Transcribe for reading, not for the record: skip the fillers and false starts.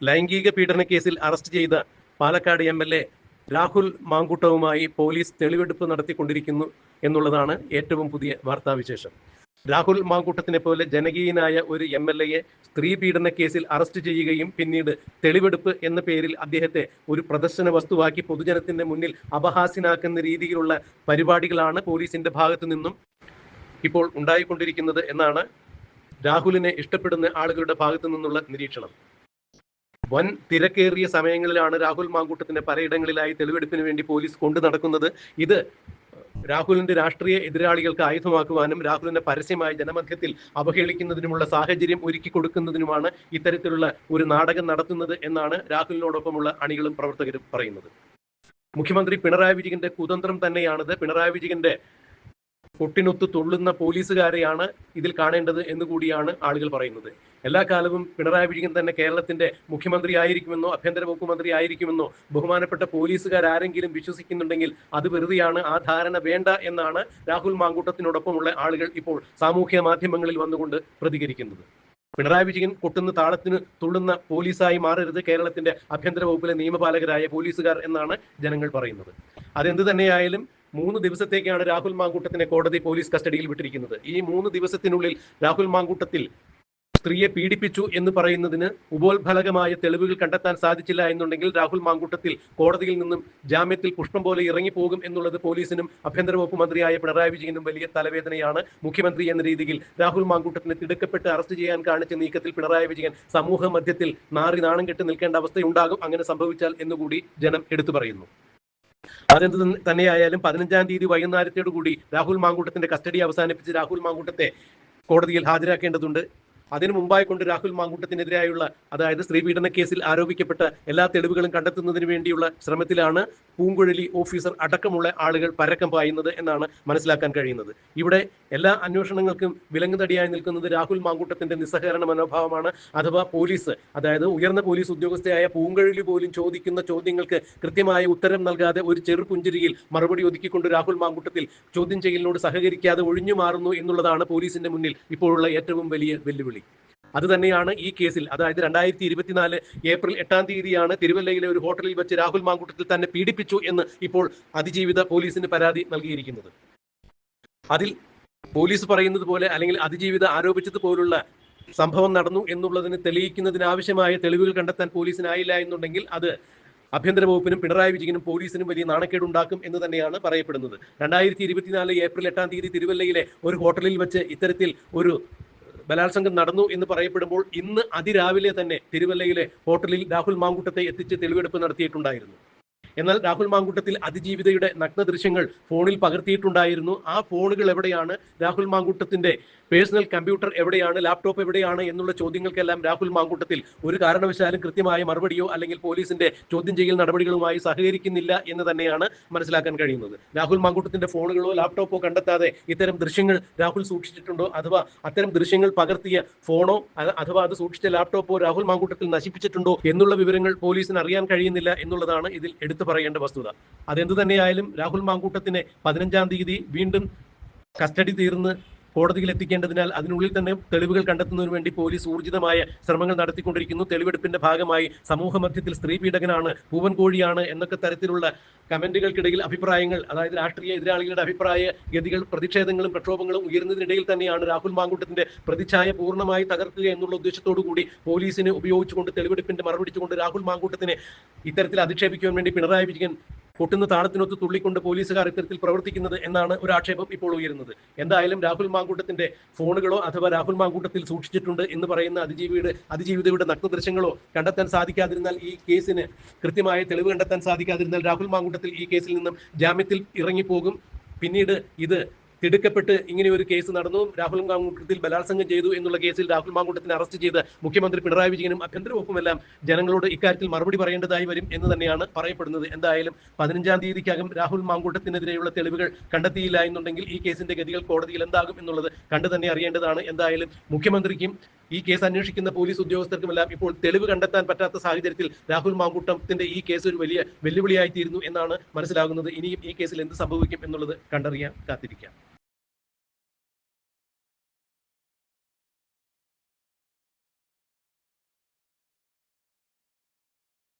ലൈംഗിക പീഡന കേസിൽ അറസ്റ്റ് ചെയ്ത പാലക്കാട് എംഎൽഎ രാഹുൽ മാങ്കൂട്ടവുമായി പോലീസ് തെളിവെടുപ്പ് നടത്തിക്കൊണ്ടിരിക്കുന്നു എന്നുള്ളതാണ് ഏറ്റവും പുതിയ വാർത്താവിശേഷം. രാഹുൽ മാങ്കൂട്ടത്തിനെ പോലെ ജനകീയനായ ഒരു എംഎൽഎയെ സ്ത്രീ പീഡന കേസിൽ അറസ്റ്റ് ചെയ്യുകയും പിന്നീട് തെളിവെടുപ്പ് എന്ന പേരിൽ അദ്ദേഹത്തെ ഒരു പ്രദർശന വസ്തുവാക്കി പൊതുജനത്തിന്റെ മുന്നിൽ അപഹാസ്യനാക്കുന്ന രീതിയിലുള്ള പരിപാടികളാണ് പോലീസിന്റെ ഭാഗത്തു നിന്നും ഇപ്പോൾ ഉണ്ടായിക്കൊണ്ടിരിക്കുന്നത് എന്നാണ് രാഹുലിനെ ഇഷ്ടപ്പെടുന്ന ആളുകളുടെ ഭാഗത്തു നിന്നുള്ള നിരീക്ഷണം. വൻ തിരക്കേറിയ സമയങ്ങളിലാണ് രാഹുൽ മാങ്കൂട്ടത്തിനെ പലയിടങ്ങളിലായി തെളിവെടുപ്പിന് വേണ്ടി പോലീസ് കൊണ്ടു നടക്കുന്നത്. ഇത് രാഹുലിന്റെ രാഷ്ട്രീയ എതിരാളികൾക്ക് ആയുധമാക്കുവാനും രാഹുലിനെ പരസ്യമായി ജനമധ്യത്തിൽ അവഹേളിക്കുന്നതിനുമുള്ള സാഹചര്യം ഒരുക്കി കൊടുക്കുന്നതിനുമാണ് ഇത്തരത്തിലുള്ള ഒരു നാടകം നടത്തുന്നത് എന്നാണ് രാഹുലിനോടൊപ്പമുള്ള അണികളും പ്രവർത്തകരും പറയുന്നത്. മുഖ്യമന്ത്രി പിണറായി വിജയന്റെ കുതന്ത്രം തന്നെയാണിത്. പിണറായി വിജയന്റെ കൊട്ടിനൊത്ത് തുള്ളുന്ന പോലീസുകാരെയാണ് ഇതിൽ കാണേണ്ടത് എന്ന് കൂടിയാണ് ആളുകൾ പറയുന്നത്. എല്ലാ കാലവും പിണറായി വിജയൻ തന്നെ കേരളത്തിന്റെ മുഖ്യമന്ത്രി ആയിരിക്കുമെന്നോ ആഭ്യന്തര വകുപ്പ് മന്ത്രി ആയിരിക്കുമെന്നോ ബഹുമാനപ്പെട്ട പോലീസുകാർ ആരെങ്കിലും വിശ്വസിക്കുന്നുണ്ടെങ്കിൽ അത് വെറുതെയാണ്. ആ ധാരണ വേണ്ട എന്നാണ് രാഹുൽ മാങ്കൂട്ടത്തിനോടൊപ്പമുള്ള ആളുകൾ ഇപ്പോൾ സാമൂഹ്യ മാധ്യമങ്ങളിൽ വന്നുകൊണ്ട് പ്രതികരിക്കുന്നത്. പിണറായി വിജയൻ കൊട്ടുന്ന താളത്തിന് തുള്ളുന്ന പോലീസായി മാറരുത് കേരളത്തിന്റെ ആഭ്യന്തര വകുപ്പിലെ നിയമപാലകരായ പോലീസുകാർ എന്നാണ് ജനങ്ങൾ പറയുന്നത്. അതെന്ത് തന്നെയായാലും 3 ദിവസത്തേക്കാണ് രാഹുൽ മാങ്കൂട്ടത്തിനെ കോടതി പോലീസ് കസ്റ്റഡിയിൽ വിട്ടിരിക്കുന്നത്. ഈ 3 ദിവസത്തിനുള്ളിൽ രാഹുൽ മാങ്കൂട്ടത്തിൽ സ്ത്രീയെ പീഡിപ്പിച്ചു എന്ന് പറയുന്നതിന് ഉപോത്ഫലകമായ തെളിവുകൾ കണ്ടെത്താൻ സാധിച്ചില്ല എന്നുണ്ടെങ്കിൽ രാഹുൽ മാങ്കൂട്ടത്തിൽ കോടതിയിൽ നിന്നും ജാമ്യത്തിൽ പുഷ്പം പോലെ ഇറങ്ങിപ്പോകും എന്നുള്ളത് പോലീസിനും ആഭ്യന്തര വകുപ്പ് മന്ത്രിയായ പിണറായി വിജയനും വലിയ തലവേദനയാണ്. മുഖ്യമന്ത്രി എന്ന രീതിയിൽ രാഹുൽ മാങ്കൂട്ടത്തിനെ തിടുക്കപ്പെട്ട് അറസ്റ്റ് ചെയ്യാൻ കാണിച്ച നീക്കത്തിൽ പിണറായി വിജയൻ സമൂഹ മധ്യത്തിൽ നാണം കെട്ട് നിൽക്കേണ്ട അവസ്ഥയുണ്ടാകും അങ്ങനെ സംഭവിച്ചാൽ എന്നുകൂടി ജനം എടുത്തു പറയുന്നു. അതെന്ത് തന്നെയായാലും 15-ാം തീയതി വൈകുന്നേരത്തോടു കൂടി രാഹുൽ മാങ്കൂട്ടത്തിന്റെ കസ്റ്റഡി അവസാനിപ്പിച്ച് രാഹുൽ മാങ്കൂട്ടത്തെ കോടതിയിൽ ഹാജരാക്കേണ്ടതുണ്ട്. അതിനു മുമ്പായി കൊണ്ട് രാഹുൽ മാങ്കൂട്ടത്തിനെതിരായുള്ള അതായത് സ്ത്രീപീഡന കേസിൽ ആരോപിക്കപ്പെട്ട എല്ലാ തെളിവുകളും കണ്ടെത്തുന്നതിന് വേണ്ടിയുള്ള ശ്രമത്തിലാണ് പൂങ്കുഴലി ഓഫീസർ അടക്കമുള്ള ആളുകൾ പരക്കം പായുന്നത് എന്നാണ് മനസ്സിലാക്കാൻ കഴിയുന്നത്. ഇവിടെ എല്ലാ അന്വേഷണങ്ങൾക്കും വിലങ്ങുതടിയായി നിൽക്കുന്നത് രാഹുൽ മാങ്കൂട്ടത്തിന്റെ നിസ്സഹകരണ മനോഭാവമാണ്. അഥവാ പോലീസ് അതായത് ഉയർന്ന പോലീസ് ഉദ്യോഗസ്ഥയായ പൂങ്കുഴലി പോലും ചോദിക്കുന്ന ചോദ്യങ്ങൾക്ക് കൃത്യമായ ഉത്തരം നൽകാതെ ഒരു ചെറുപുഞ്ചിരിയിൽ മറുപടി ഒതുക്കിക്കൊണ്ട് രാഹുൽ മാങ്കൂട്ടത്തിൽ ചോദ്യം ചെയ്യലിനോട് സഹകരിക്കാതെ ഒഴിഞ്ഞു മാറുന്നു എന്നുള്ളതാണ് പോലീസിന്റെ മുന്നിൽ ഇപ്പോഴുള്ള ഏറ്റവും വലിയ വെല്ലുവിളി. അത് തന്നെയാണ് ഈ കേസിൽ അതായത് 2024 ഏപ്രിൽ 8-ാം തീയതിയാണ് തിരുവല്ലയിലെ ഒരു ഹോട്ടലിൽ വെച്ച് രാഹുൽ മാങ്കൂട്ടത്തിൽ തന്നെ പീഡിപ്പിച്ചു എന്ന് ഇപ്പോൾ അതിജീവിത പോലീസിന് പരാതി നൽകിയിരിക്കുന്നത്. അതിൽ പോലീസ് പറയുന്നത് പോലെ അല്ലെങ്കിൽ അതിജീവിത ആരോപിച്ചതുപോലുള്ള സംഭവം നടന്നു എന്നുള്ളതിന് തെളിയിക്കുന്നതിനാവശ്യമായ തെളിവുകൾ കണ്ടെത്താൻ പോലീസിനായില്ല എന്നുണ്ടെങ്കിൽ അത് ആഭ്യന്തര വകുപ്പിനും പിണറായി വിജയനും പോലീസിനും വലിയ നാണക്കേടുണ്ടാക്കും എന്ന് തന്നെയാണ് പറയപ്പെടുന്നത്. 2024 ഏപ്രിൽ 8-ാം തീയതി തിരുവല്ലയിലെ ഒരു ഹോട്ടലിൽ വെച്ച് ഇത്തരത്തിൽ ഒരു ബലാത്സംഗം നടന്നു എന്ന് പറയപ്പെടുമ്പോൾ ഇന്ന് അതിരാവിലെ തന്നെ തിരുവല്ലയിലെ ഹോട്ടലിൽ രാഹുൽ മാങ്കൂട്ടത്തെ എത്തിച്ച് തെളിവെടുപ്പ് നടത്തിയിട്ടുണ്ടായിരുന്നു. എന്നാൽ രാഹുൽ മാങ്കൂട്ടത്തിൽ അതിജീവിതയുടെ നഗ്ന ദൃശ്യങ്ങൾ ഫോണിൽ പകർത്തിയിട്ടുണ്ടായിരുന്നു. ആ ഫോണുകൾ എവിടെയാണ്, രാഹുൽ മാങ്കൂട്ടത്തിന്റെ പേഴ്സണൽ കമ്പ്യൂട്ടർ എവിടെയാണ്, ലാപ്ടോപ്പ് എവിടെയാണ് എന്നുള്ള ചോദ്യങ്ങൾക്കെല്ലാം രാഹുൽ മാങ്കൂട്ടത്തിൽ ഒരു കാരണവശാലും കൃത്യമായ മറുപടിയോ അല്ലെങ്കിൽ പോലീസിന്റെ ചോദ്യം ചെയ്യൽ നടപടികളുമായി സഹകരിക്കുന്നില്ല എന്ന് തന്നെയാണ് മനസ്സിലാക്കാൻ കഴിയുന്നത്. രാഹുൽ മാങ്കൂട്ടത്തിന്റെ ഫോണുകളോ ലാപ്ടോപ്പോ കണ്ടെത്താതെ ഇത്തരം ദൃശ്യങ്ങൾ രാഹുൽ സൂക്ഷിച്ചിട്ടുണ്ടോ അഥവാ അത്തരം ദൃശ്യങ്ങൾ പകർത്തിയ ഫോണോ അഥവാ അത് സൂക്ഷിച്ച ലാപ്ടോപ്പോ രാഹുൽ മാങ്കൂട്ടത്തിൽ നശിപ്പിച്ചിട്ടുണ്ടോ എന്നുള്ള വിവരങ്ങൾ പോലീസിന് അറിയാൻ കഴിയുന്നില്ല എന്നുള്ളതാണ് ഇതിൽ എടുത്തു പറയേണ്ട വസ്തുത. അതെന്തു തന്നെയായാലും രാഹുൽ മാങ്കൂട്ടത്തിനെ 15-ാം തീയതി വീണ്ടും കസ്റ്റഡി തീർന്ന് കോടതിയിൽ എത്തിക്കേണ്ടതിനാൽ അതിനുള്ളിൽ തന്നെ തെളിവുകൾ കണ്ടെത്തുന്നതിന് വേണ്ടി പോലീസ് ഊർജിതമായ ശ്രമങ്ങൾ നടത്തിക്കൊണ്ടിരിക്കുന്നു. തെളിവെടുപ്പിന്റെ ഭാഗമായി സമൂഹ മധ്യത്തിൽ സ്ത്രീ പീഡകനാണ്, പൂവൻ കോഴിയാണ് എന്നൊക്കെ തരത്തിലുള്ള കമന്റുകൾക്കിടയിൽ അഭിപ്രായങ്ങൾ അതായത് രാഷ്ട്രീയ എതിരാളികളുടെ അഭിപ്രായ ഗതികൾ പ്രതിഷേധങ്ങളും പ്രക്ഷോഭങ്ങളും ഉയർന്നതിനിടയിൽ തന്നെയാണ് രാഹുൽ മാങ്കൂട്ടത്തിന്റെ പ്രതിച്ഛായ പൂർണ്ണമായി തകർക്കുക എന്നുള്ള ഉദ്ദേശത്തോടു കൂടി പോലീസിനെ ഉപയോഗിച്ചുകൊണ്ട് തെളിവെടുപ്പിന്റെ മറുപിടിച്ചുകൊണ്ട് രാഹുൽ മാങ്കൂട്ടത്തിനെ ഇത്തരത്തിൽ അധിക്ഷേപിക്കുവാൻ വേണ്ടി പിണറായി വിജയൻ കൊട്ടുന്ന താളത്തിനൊത്ത് തുള്ളിക്കൊണ്ട് പോലീസുകാർ ഇത്തരത്തിൽ പ്രവർത്തിക്കുന്നത് എന്നാണ് ഒരു ആക്ഷേപം ഇപ്പോൾ ഉയരുന്നത്. എന്തായാലും രാഹുൽ മാങ്കൂട്ടത്തിന്റെ ഫോണുകളോ അഥവാ രാഹുൽ മാങ്കൂട്ടത്തിൽ സൂക്ഷിച്ചിട്ടുണ്ട് എന്ന് പറയുന്ന അതിജീവിതയുടെ നഗ്ന ദൃശ്യങ്ങളോ കണ്ടെത്താൻ സാധിക്കാതിരുന്നാൽ, ഈ കേസിന് കൃത്യമായ തെളിവ് കണ്ടെത്താൻ സാധിക്കാതിരുന്നാൽ രാഹുൽ മാങ്കൂട്ടത്തിൽ ഈ കേസിൽ നിന്നും ജാമ്യത്തിൽ ഇറങ്ങിപ്പോകും. പിന്നീട് ഇത് തിടുക്കപ്പെട്ട് ഇങ്ങനെ ഒരു കേസ് നടന്നു, രാഹുൽ മാങ്കൂട്ടത്തിൽ ബലാത്സംഗം ചെയ്തു എന്നുള്ള കേസിൽ രാഹുൽ മാങ്കൂട്ടത്തിനെ അറസ്റ്റ് ചെയ്ത് മുഖ്യമന്ത്രി പിണറായി വിജയനും ആഭ്യന്തര വകുപ്പുമെല്ലാം ജനങ്ങളോട് ഇക്കാര്യത്തിൽ മറുപടി പറയേണ്ടതായി വരും എന്ന് തന്നെയാണ് പറയപ്പെടുന്നത്. എന്തായാലും 15-ാം തീയതിക്കകം രാഹുൽ മാങ്കൂട്ടത്തിനെതിരെയുള്ള തെളിവുകൾ കണ്ടെത്തിയില്ല എന്നുണ്ടെങ്കിൽ ഈ കേസിന്റെ ഗതികൾ കോടതിയിൽ എന്താകും എന്നുള്ളത് കണ്ടു തന്നെ അറിയേണ്ടതാണ്. എന്തായാലും മുഖ്യമന്ത്രിക്കും ഈ കേസ് അന്വേഷിക്കുന്ന പോലീസ് ഉദ്യോഗസ്ഥർക്കുമെല്ലാം ഇപ്പോൾ തെളിവ് കണ്ടെത്താൻ പറ്റാത്ത സാഹചര്യത്തിൽ രാഹുൽ മാങ്കൂട്ടത്തിന്റെ ഈ കേസ് ഒരു വലിയ വെല്ലുവിളിയായി തീരുന്നു എന്നാണ് മനസ്സിലാകുന്നത്. ഇനിയും ഈ കേസിൽ എന്ത് സംഭവിക്കും എന്നുള്ളത് കണ്ടറിയാൻ കാത്തിരിക്കാം.